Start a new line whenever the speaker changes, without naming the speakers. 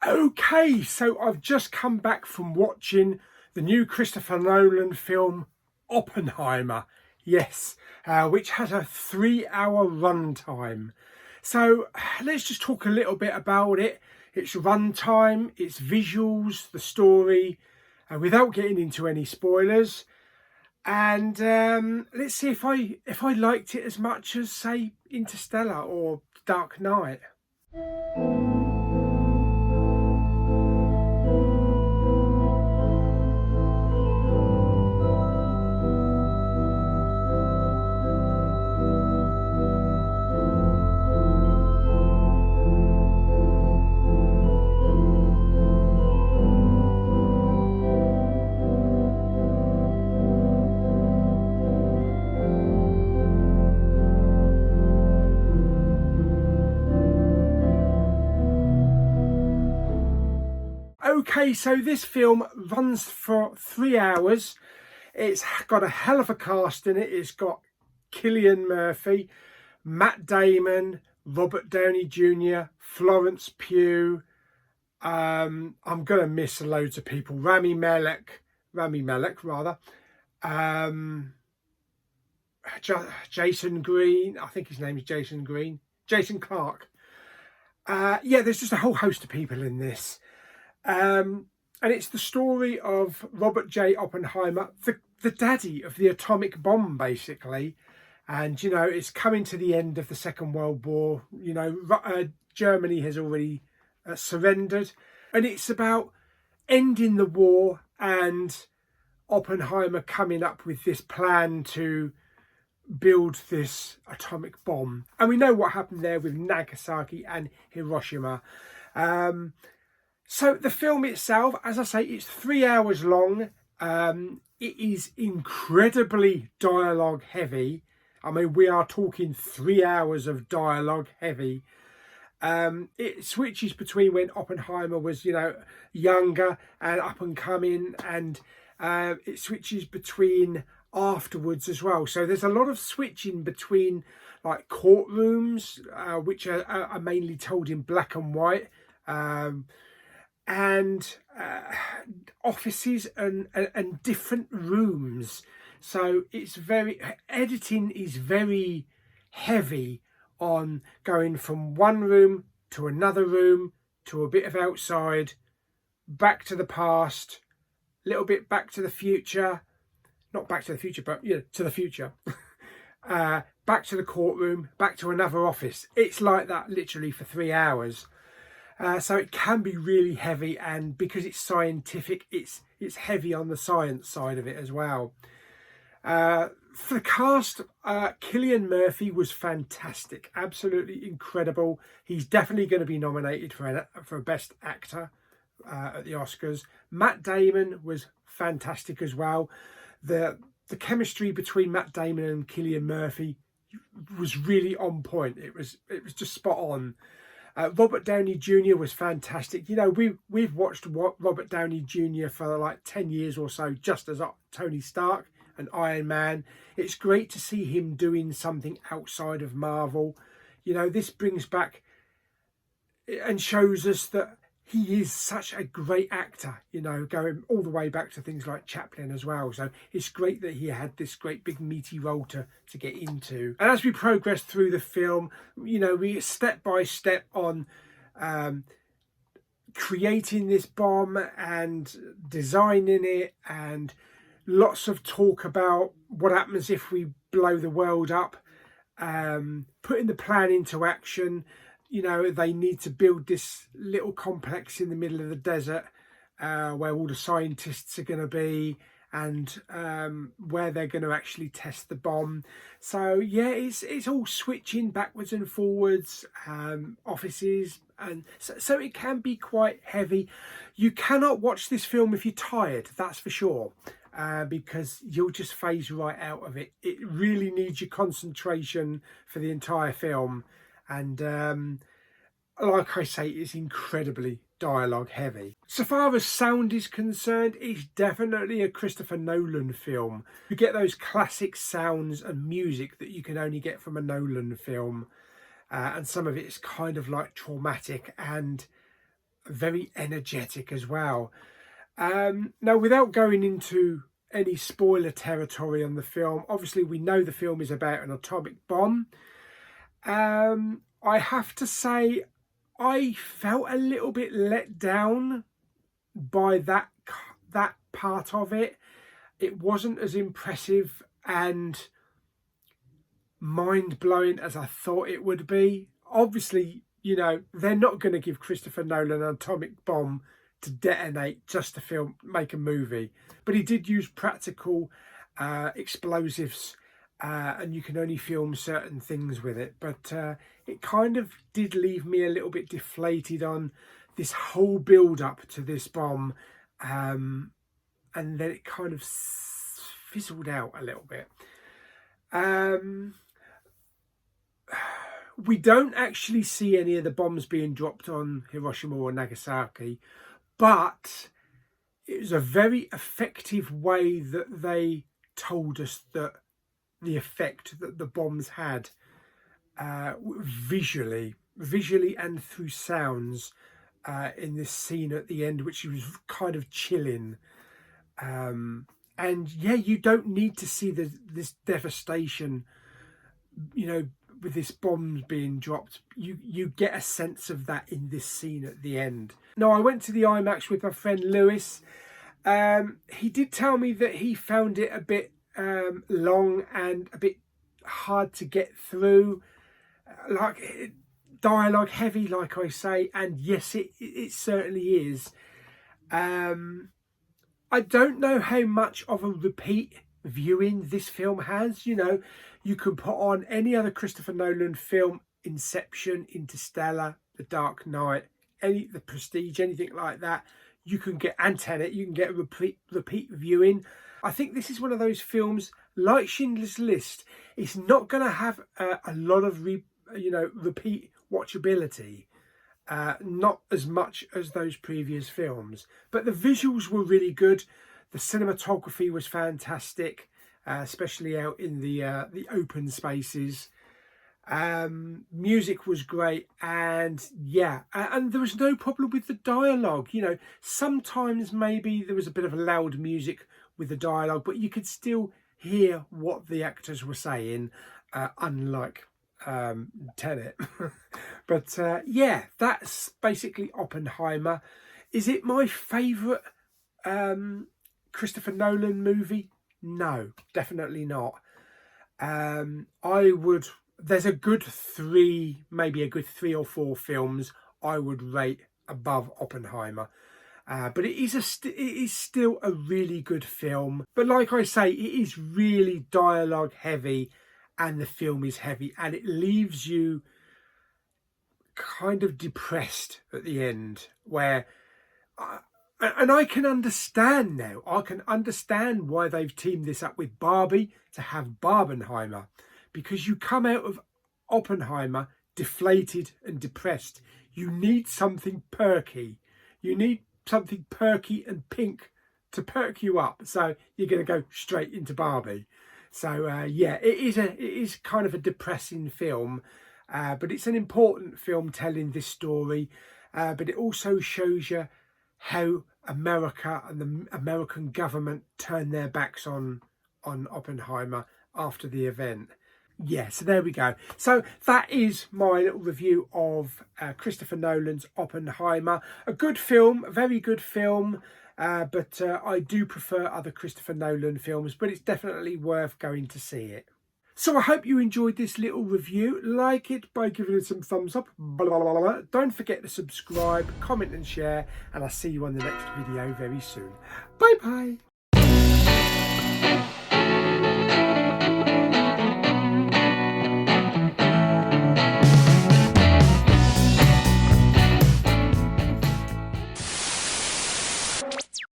Okay, so I've just come back from watching the new Christopher Nolan film Oppenheimer, yes, which has a 3-hour runtime. So let's just talk a little bit about it, its runtime, its visuals, the story, without getting into any spoilers. And let's see if I liked it as much as, say, Interstellar or Dark Knight. Okay, so this film runs for 3 hours. It's got a hell of a cast in it. It's got Cillian Murphy, Matt Damon, Robert Downey Jr., Florence Pugh. I'm going to miss loads of people. Rami Malek, rather. Jason Green. I think his name is Jason Green. Jason Clarke. Yeah, there's just a whole host of people in this. And it's the story of Robert J. Oppenheimer, the daddy of the atomic bomb, basically. And, you know, it's coming to the end of the Second World War. You know, Germany has already surrendered. And it's about ending the war and Oppenheimer coming up with this plan to build this atomic bomb. And we know what happened there with Nagasaki and Hiroshima. So the film itself, as I say, it's 3 hours long. It is incredibly dialogue heavy. I mean, we are talking 3 hours of dialogue heavy. It switches between when Oppenheimer was, you know, younger and up and coming, and it switches between afterwards as well. So there's a lot of switching between like courtrooms, which are mainly told in black and white. And offices and different rooms. So it's editing is very heavy on going from one room to another room to a bit of outside, back to the past, a little bit back to the future, not back to the future, but you know, to the future, back to the courtroom, back to another office. It's like that literally for 3 hours. So it can be really heavy, and because it's scientific, it's heavy on the science side of it as well. For the cast, Cillian Murphy was fantastic, absolutely incredible. He's definitely going to be nominated for a Best Actor at the Oscars. Matt Damon was fantastic as well. The chemistry between Matt Damon and Cillian Murphy was really on point. It was just spot on. Robert Downey Jr. was fantastic. You know, we've watched Robert Downey Jr. for like 10 years or so, just as Tony Stark and Iron Man. It's great to see him doing something outside of Marvel. You know, this brings back and shows us that he is such a great actor, you know, going all the way back to things like Chaplin as well. So it's great that he had this great big meaty role to get into. And as we progress through the film, you know, we step by step on creating this bomb and designing it, and lots of talk about what happens if we blow the world up, putting the plan into action. You know, they need to build this little complex in the middle of the desert where all the scientists are going to be, and where they're going to actually test the bomb. So yeah, it's all switching backwards and forwards, offices, and so it can be quite heavy. You cannot watch this film if you're tired, that's for sure, because you'll just phase right out of it. It really needs your concentration for the entire film. And like I say, it's incredibly dialogue heavy. So far as sound is concerned, it's definitely a Christopher Nolan film. You get those classic sounds and music that you can only get from a Nolan film, and some of it is kind of like traumatic and very energetic as well. Now, without going into any spoiler territory on the film, obviously we know the film is about an atomic bomb. I have to say I felt a little bit let down by that part of it. It wasn't as impressive and mind-blowing as I thought it would be. Obviously, you know, they're not going to give Christopher Nolan an atomic bomb to detonate just to make a movie, but he did use practical explosives, and you can only film certain things with it. But it kind of did leave me a little bit deflated on this whole build up to this bomb, and then it kind of fizzled out a little bit. We don't actually see any of the bombs being dropped on Hiroshima or Nagasaki, but it was a very effective way that they told us that the effect that the bombs had, visually and through sounds, in this scene at the end, which was kind of chilling. And yeah, you don't need to see this devastation, you know, with this bomb being dropped. You get a sense of that in this scene at the end. Now, I went to the IMAX with my friend Lewis. He did tell me that he found it a bit long and a bit hard to get through, like dialogue heavy, like I say, and yes, it certainly is. I don't know how much of a repeat viewing this film has. You know, you can put on any other Christopher Nolan film, Inception, Interstellar, The Dark Knight, The Prestige, anything like that. You can get, and Tenet, you can get a repeat viewing. I think this is one of those films, like Schindler's List, it's not going to have a lot of repeat watchability. Not as much as those previous films, but the visuals were really good. The cinematography was fantastic, especially out in the open spaces. Music was great, and yeah, and there was no problem with the dialogue. You know, sometimes maybe there was a bit of loud music with the dialogue, but you could still hear what the actors were saying, unlike Tenet. But yeah, that's basically Oppenheimer. Is it my favourite Christopher Nolan movie? No, definitely not. There's a good three, maybe a good 3 or 4 films I would rate above Oppenheimer. But it is still a really good film. But like I say, it is really dialogue heavy, and the film is heavy, and it leaves you kind of depressed at the end, where and I can understand now. I can understand why they've teamed this up with Barbie to have Barbenheimer, because you come out of Oppenheimer deflated and depressed. You need something perky. You need something perky and pink to perk you up. So you're going to go straight into Barbie. So yeah, it is kind of a depressing film, but it's an important film telling this story. But it also shows you how America and the American government turned their backs on Oppenheimer after the event. Yeah, so there we go. So that is my little review of Christopher Nolan's Oppenheimer. A good film, a very good film. But I do prefer other Christopher Nolan films, but it's definitely worth going to see it. So I hope you enjoyed this little review. Like it by giving it some thumbs up. Blah, blah, blah, blah. Don't forget to subscribe, comment and share, and I'll see you on the next video very soon. Bye bye.